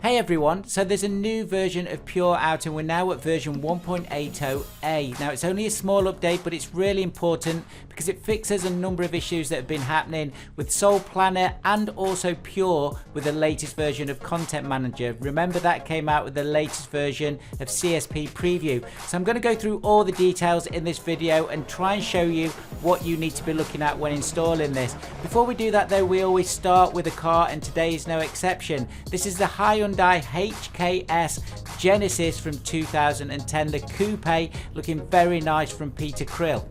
Hey everyone, so there's a new version of Pure out and we're now at version 1.80A. Now it's only a small update, but it's really important because it fixes a number of issues that have been happening with Sol Planner and also Pure with the latest version of Content Manager. Remember that came out with the latest version of CSP Preview. So I'm going to go through all the details in this video and try and show you what you need to be looking at when installing this. Before we do that though, we always start with a car, and today is no exception. This is the Hyundai HKS Genesis from 2010, the coupe, looking very nice from Peter Krill.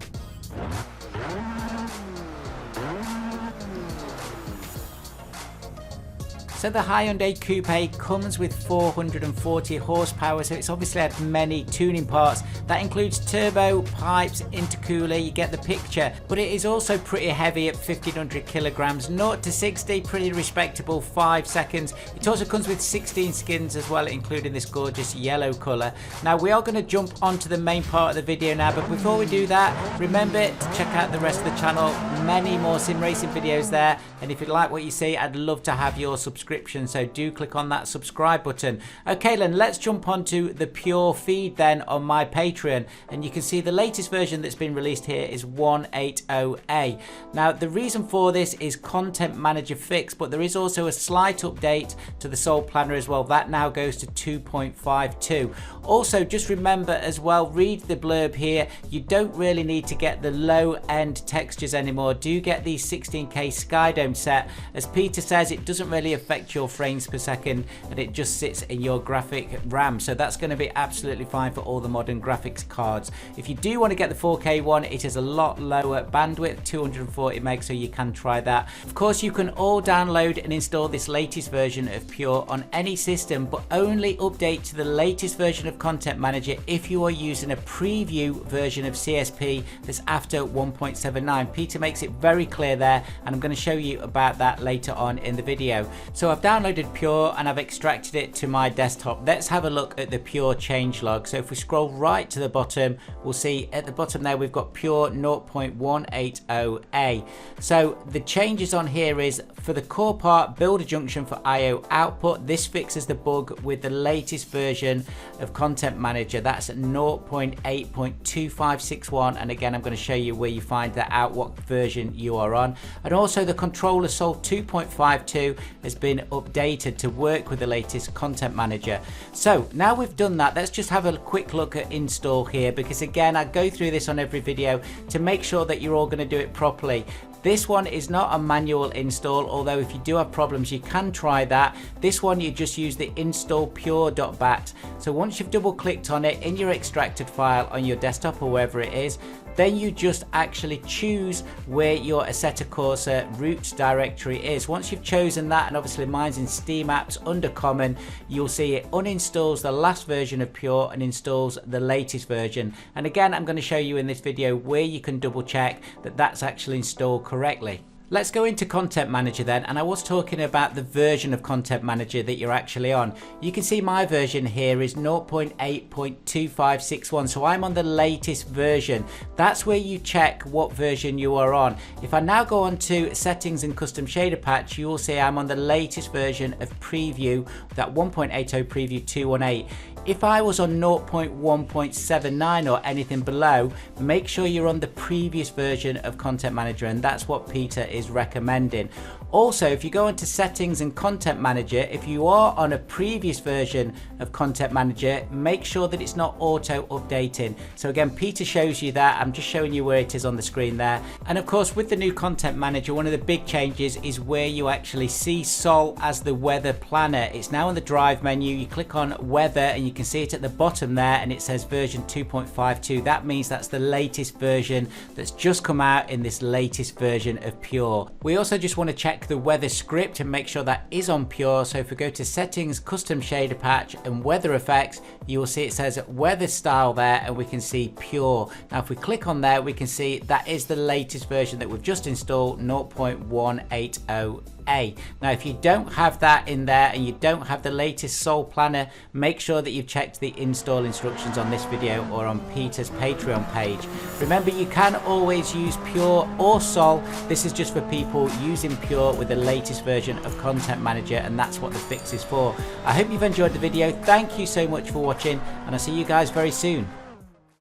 So the Hyundai Coupe comes with 440 horsepower, so it's obviously had many tuning parts. That includes turbo, pipes, intercooler, you get the picture. But it is also pretty heavy at 1500 kilograms, 0 to 60, pretty respectable, 5 seconds. It also comes with 16 skins as well, including this gorgeous yellow colour. Now we are going to jump onto the main part of the video now, but before we do that, remember to check out the rest of the channel. Many more sim racing videos there, and if you like what you see, I'd love to have your subscription, so do click on that subscribe button. Okay then, let's jump onto the Pure feed then on my Patreon, and you can see the latest version that's been released here is 1.80A. Now the reason for this is Content Manager fix, but there is also a slight update to the Sol Planner as well. That now goes to 2.52. Also just remember as well, read the blurb here, you don't really need to get the low end textures anymore. Do get the 16K Skydome set. As Peter says, it doesn't really affect your frames per second, and it just sits in your graphic RAM, so that's going to be absolutely fine for all the modern graphics cards. If you do want to get the 4K one, it is a lot lower bandwidth, 240 meg, so you can try that. Of course, you can all download and install this latest version of Pure on any system, but only update to the latest version of Content Manager if you are using a preview version of CSP that's after 1.79. Peter makes it very clear there, and I'm going to show you about that later on in the video. So I've downloaded Pure and I've extracted it to my desktop. Let's have a look at the Pure changelog. So if we scroll right to the bottom, we'll see at the bottom there we've got Pure 0.180A. So the changes on here is for the core part, builder junction for IO output. This fixes the bug with the latest version of Content Manager. That's 0.8.2561, and again I'm going to show you where you find that out, what version you are on. And also the controller Sol 2.52 has been updated to work with the latest Content Manager. So now we've done that, let's just have a quick look at install here, because again I go through this on every video to make sure that you're all going to do it properly. This one is not a manual install, although if you do have problems you can try that. This one you just use the install pure.bat. So once you've double clicked on it in your extracted file on your desktop or wherever it is, then you just actually choose where your Assetto Corsa root directory is. Once you've chosen that, and obviously mine's in Steam Apps under Common, you'll see it uninstalls the last version of Pure and installs the latest version. And again, I'm going to show you in this video where you can double check that that's actually installed correctly. Let's go into Content Manager then, and I was talking about the version of Content Manager that you're actually on. You can see my version here is 0.8.2561, so I'm on the latest version. That's where you check what version you are on. If I now go on to settings and custom shader patch, you will see I'm on the latest version of Preview, that 1.80 Preview 218. If I was on 0.1.79 or anything below, make sure you're on the previous version of Content Manager, and that's what Peter is recommending. Also, if you go into settings and Content Manager, if you are on a previous version of Content Manager, make sure that it's not auto updating. So again, Peter shows you that. I'm just showing you where it is on the screen there. And of course, with the new Content Manager, one of the big changes is where you actually see Sol as the weather planner. It's now in the drive menu. You click on weather and you can see it at the bottom there, and it says version 2.52. That means that's the latest version that's just come out in this latest version of Pure. We also just want to check the weather script and make sure that is on Pure. So if we go to settings, custom shader patch and weather effects, you will see it says weather style there, and we can see Pure. Now if we click on there, we can see that is the latest version that we've just installed, 0.180 A. Now if you don't have that in there and you don't have the latest Sol planner, make sure that you've checked the install instructions on this video or on Peter's Patreon page. Remember, you can always use Pure or Sol. This is just for people using Pure with the latest version of Content Manager, and that's what the fix is for. I hope you've enjoyed the video. Thank you so much for watching, and I'll see you guys very soon.